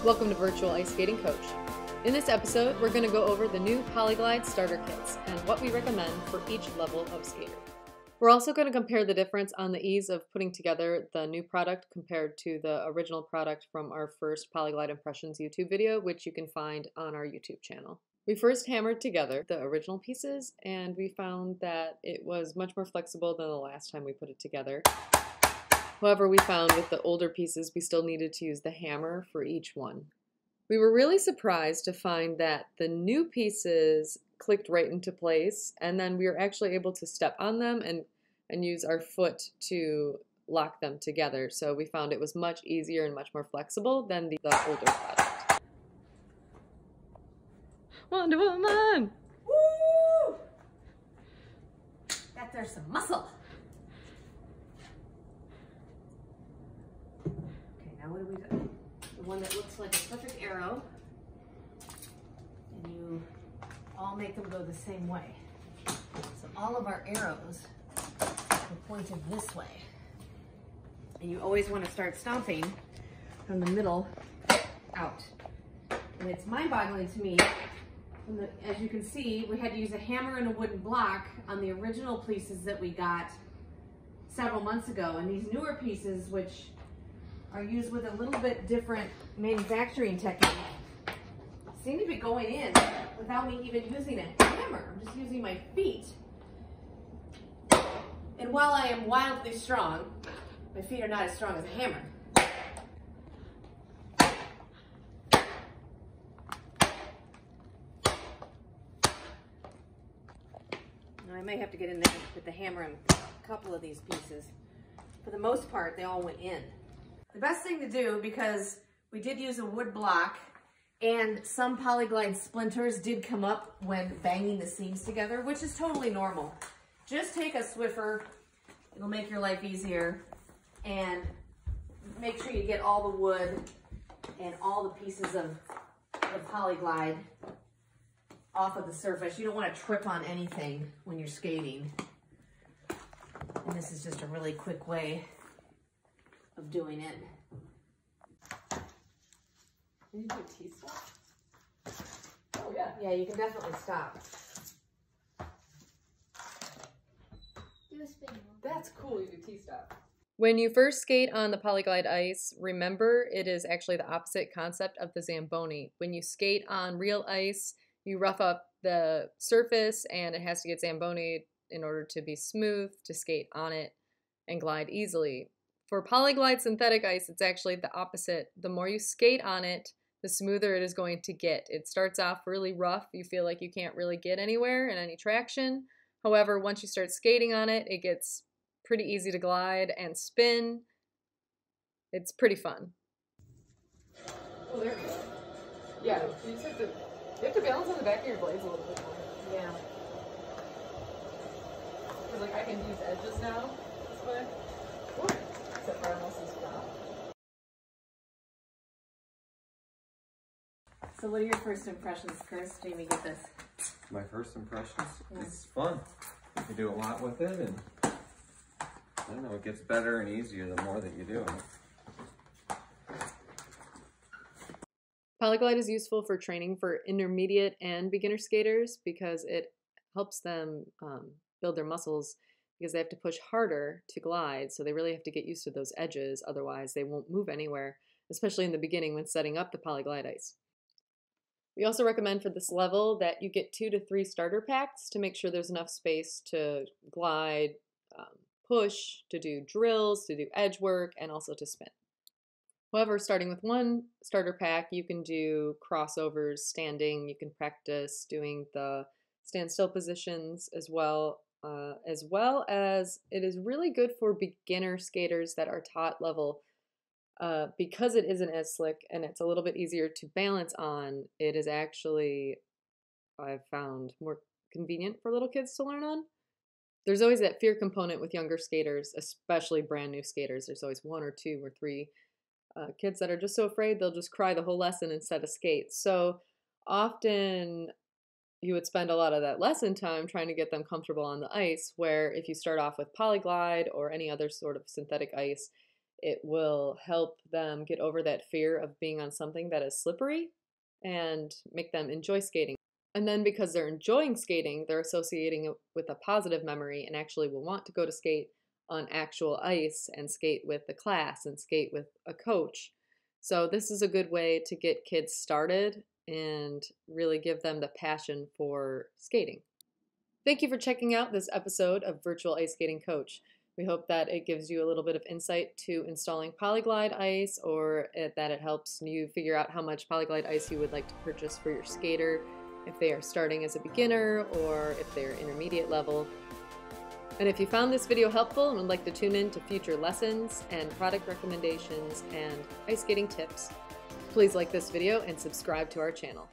Welcome to Virtual Ice Skating Coach. In this episode, we're going to go over the new Polyglide starter kits and what we recommend for each level of skater. We're also going to compare the difference on the ease of putting together the new product compared to the original product from our first Polyglide Impressions YouTube video, which you can find on our YouTube channel. We first hammered together the original pieces, and we found that it was much more flexible than the last time we put it together. However, we found with the older pieces, we still needed to use the hammer for each one. We were really surprised to find that the new pieces clicked right into place, and then we were actually able to step on them and use our foot to lock them together. So we found it was much easier and much more flexible than the older product. Wonder Woman! Woo! That there's some muscle. Okay, now what do we do? The one that looks like a perfect arrow, and you all make them go the same way. So all of our arrows are pointed this way. And you always want to start stomping from the middle out. And it's mind-boggling to me. As you can see, we had to use a hammer and a wooden block on the original pieces that we got several months ago. And these newer pieces, which are used with a little bit different manufacturing technique, seem to be going in without me even using a hammer. I'm just using my feet. And while I am wildly strong, my feet are not as strong as a hammer. Now I may have to get in there with the hammer on a couple of these pieces. For the most part, they all went in. The best thing to do, because we did use a wood block and some Polyglide splinters did come up when banging the seams together, which is totally normal. Just take a Swiffer, it'll make your life easier, and make sure you get all the wood and all the pieces of the Polyglide off of the surface. You don't want to trip on anything when you're skating. And this is just a really quick way of doing it. Can you do a T-stop? Oh yeah. Yeah, you can definitely stop. Do a spin move. That's cool, you do T-stop. When you first skate on the Polyglide ice, remember it is actually the opposite concept of the Zamboni. When you skate on real ice, you rough up the surface and it has to get Zambonied in order to be smooth, to skate on it and glide easily. For Polyglide synthetic ice, it's actually the opposite. The more you skate on it, the smoother it is going to get. It starts off really rough. You feel like you can't really get anywhere in any traction. However, once you start skating on it, it gets pretty easy to glide and spin. It's pretty fun. Oh, there we go. Yeah, you just have to balance on the back of your blades a little bit more. Yeah. Because like I can use edges now this way. Except for almost as well. So what are your first impressions, Chris? Jamie, get this. My first impressions? Yeah. It's fun. You can do a lot with it, and I don't know, it gets better and easier the more that you do it. Polyglide is useful for training for intermediate and beginner skaters because it helps them build their muscles, because they have to push harder to glide, so they really have to get used to those edges, otherwise they won't move anywhere, especially in the beginning when setting up the Polyglide ice. We also recommend for this level that you get 2 to 3 starter packs to make sure there's enough space to glide, push, to do drills, to do edge work, and also to spin. However, starting with 1 starter pack, you can do crossovers, standing, you can practice doing the standstill positions as well as it is really good for beginner skaters that are taught level. Because it isn't as slick and it's a little bit easier to balance on, it is actually, I've found, more convenient for little kids to learn on. There's always that fear component with younger skaters, especially brand new skaters. There's always 1 or 2 or 3 kids that are just so afraid they'll just cry the whole lesson instead of skate. So often you would spend a lot of that lesson time trying to get them comfortable on the ice, where if you start off with Polyglide or any other sort of synthetic ice, It will help them get over that fear of being on something that is slippery and make them enjoy skating. And then because they're enjoying skating, they're associating it with a positive memory and actually will want to go to skate on actual ice and skate with the class and skate with a coach. So this is a good way to get kids started and really give them the passion for skating. Thank you for checking out this episode of Virtual Ice Skating Coach. We hope that it gives you a little bit of insight to installing Polyglide ice, or that it helps you figure out how much Polyglide ice you would like to purchase for your skater, if they are starting as a beginner or if they're intermediate level. And if you found this video helpful and would like to tune in to future lessons and product recommendations and ice skating tips, please like this video and subscribe to our channel.